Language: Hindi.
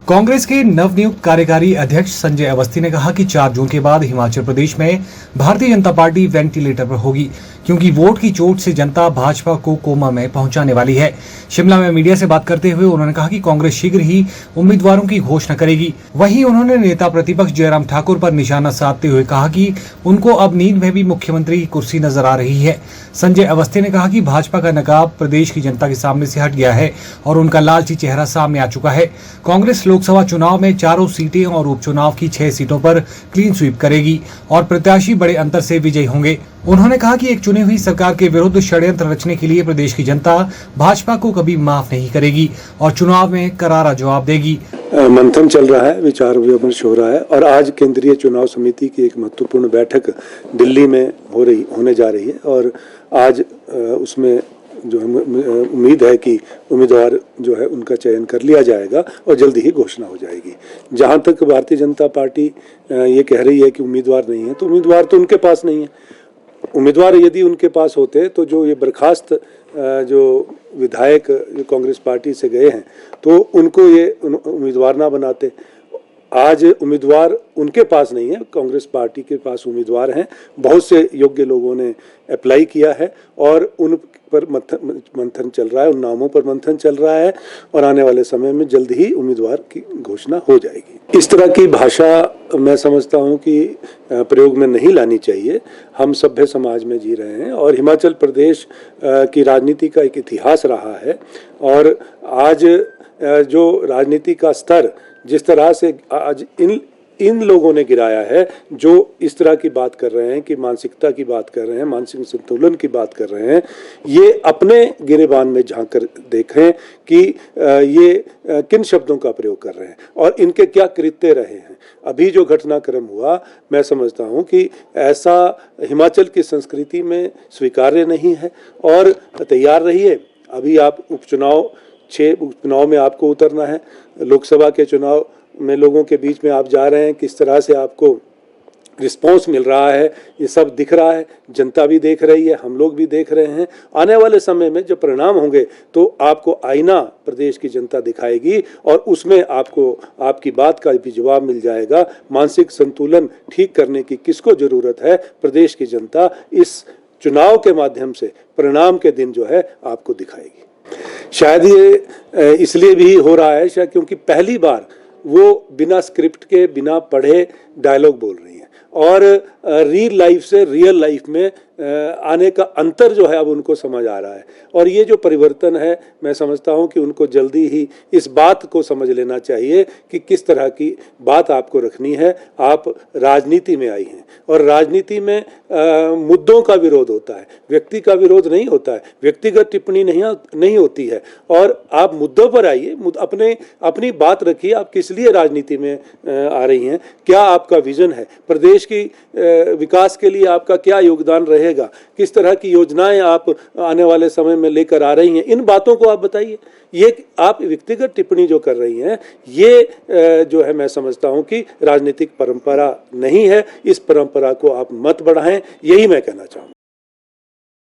कांग्रेस के नवनियुक्त कार्यकारी अध्यक्ष संजय अवस्थी ने कहा कि 4 जून के बाद हिमाचल प्रदेश में भारतीय जनता पार्टी वेंटिलेटर पर होगी, क्योंकि वोट की चोट से जनता भाजपा को कोमा में पहुंचाने वाली है। शिमला में मीडिया से बात करते हुए उन्होंने कहा कि कांग्रेस शीघ्र ही उम्मीदवारों की घोषणा करेगी। वहीं उन्होंने नेता प्रतिपक्ष जयराम ठाकुर पर निशाना साधते हुए कहा कि उनको अब नींद में भी मुख्यमंत्री की कुर्सी नजर आ रही है। संजय अवस्थी ने कहा कि भाजपा का नकाब प्रदेश की जनता के सामने से हट गया है और उनका लालची चेहरा सामने आ चुका है। कांग्रेस लोकसभा चुनाव में 4 सीटें और उपचुनाव की 6 सीटों पर क्लीन स्वीप करेगी और प्रत्याशी बड़े अंतर से विजयी होंगे। उन्होंने कहा कि एक चुनी हुई सरकार के विरुद्ध षड्यंत्र रचने के लिए प्रदेश की जनता भाजपा को कभी माफ नहीं करेगी और चुनाव में करारा जवाब देगी। मंथन चल रहा है, विचार विमर्श हो रहा है और आज केंद्रीय चुनाव समिति की एक महत्वपूर्ण बैठक दिल्ली में होने जा रही है और आज उसमें जो है उम्मीद है कि उम्मीदवार जो है उनका चयन कर लिया जाएगा और जल्दी ही घोषणा हो जाएगी। जहां तक भारतीय जनता पार्टी ये कह रही है कि उम्मीदवार नहीं है, तो उम्मीदवार तो उनके पास नहीं है। उम्मीदवार यदि उनके पास होते तो जो ये बर्खास्त जो विधायक जो कांग्रेस पार्टी से गए हैं तो उनको ये उम्मीदवार ना बनाते। आज उम्मीदवार उनके पास नहीं है, कांग्रेस पार्टी के पास उम्मीदवार हैं। बहुत से योग्य लोगों ने अप्लाई किया है और उन पर मंथन चल रहा है, उन नामों पर मंथन चल रहा है और आने वाले समय में जल्द ही उम्मीदवार की घोषणा हो जाएगी। इस तरह की भाषा मैं समझता हूं कि प्रयोग में नहीं लानी चाहिए। हम सभ्य समाज में जी रहे हैं और हिमाचल प्रदेश की राजनीति का एक इतिहास रहा है और आज जो राजनीति का स्तर जिस तरह से आज इन लोगों ने गिराया है, जो इस तरह की बात कर रहे हैं कि मानसिकता की बात कर रहे हैं, मानसिक संतुलन की बात कर रहे हैं, ये अपने गिरेबान में झांक कर देखें कि ये किन शब्दों का प्रयोग कर रहे हैं और इनके क्या कृत्य रहे हैं। अभी जो घटनाक्रम हुआ, मैं समझता हूं कि ऐसा हिमाचल की संस्कृति में स्वीकार्य नहीं है और तैयार रहिए। अभी आप 6 उपचुनाव में आपको उतरना है। लोकसभा के चुनाव में लोगों के बीच में आप जा रहे हैं, किस तरह से आपको रिस्पॉन्स मिल रहा है, ये सब दिख रहा है। जनता भी देख रही है, हम लोग भी देख रहे हैं। आने वाले समय में जब परिणाम होंगे तो आपको आईना प्रदेश की जनता दिखाएगी और उसमें आपको आपकी बात का भी जवाब मिल जाएगा। मानसिक संतुलन ठीक करने की किसको ज़रूरत है, प्रदेश की जनता इस चुनाव के माध्यम से परिणाम के दिन जो है आपको दिखाएगी। शायद ये इसलिए भी हो रहा है शायद क्योंकि पहली बार वो बिना स्क्रिप्ट के, बिना पढ़े डायलॉग बोल रही हैं और रियल लाइफ से रियल लाइफ में आने का अंतर जो है अब उनको समझ आ रहा है और ये जो परिवर्तन है, मैं समझता हूँ कि उनको जल्दी ही इस बात को समझ लेना चाहिए कि किस तरह की बात आपको रखनी है। आप राजनीति में आई हैं और राजनीति में मुद्दों का विरोध होता है, व्यक्ति का विरोध नहीं होता है, व्यक्तिगत टिप्पणी नहीं होती है और आप मुद्दों पर आइए, अपनी बात रखिए। आप किस लिए राजनीति में आ रही हैं, क्या आपका विजन है, प्रदेश की विकास के लिए आपका क्या योगदान रहेगा, किस तरह की योजनाएं आप आने वाले समय में लेकर आ रही हैं, इन बातों को आप बताइए। ये आप व्यक्तिगत टिप्पणी जो कर रही हैं, ये जो है मैं समझता हूं कि राजनीतिक परंपरा नहीं है। इस परंपरा को आप मत बढ़ाएं, यही मैं कहना चाहूँगा।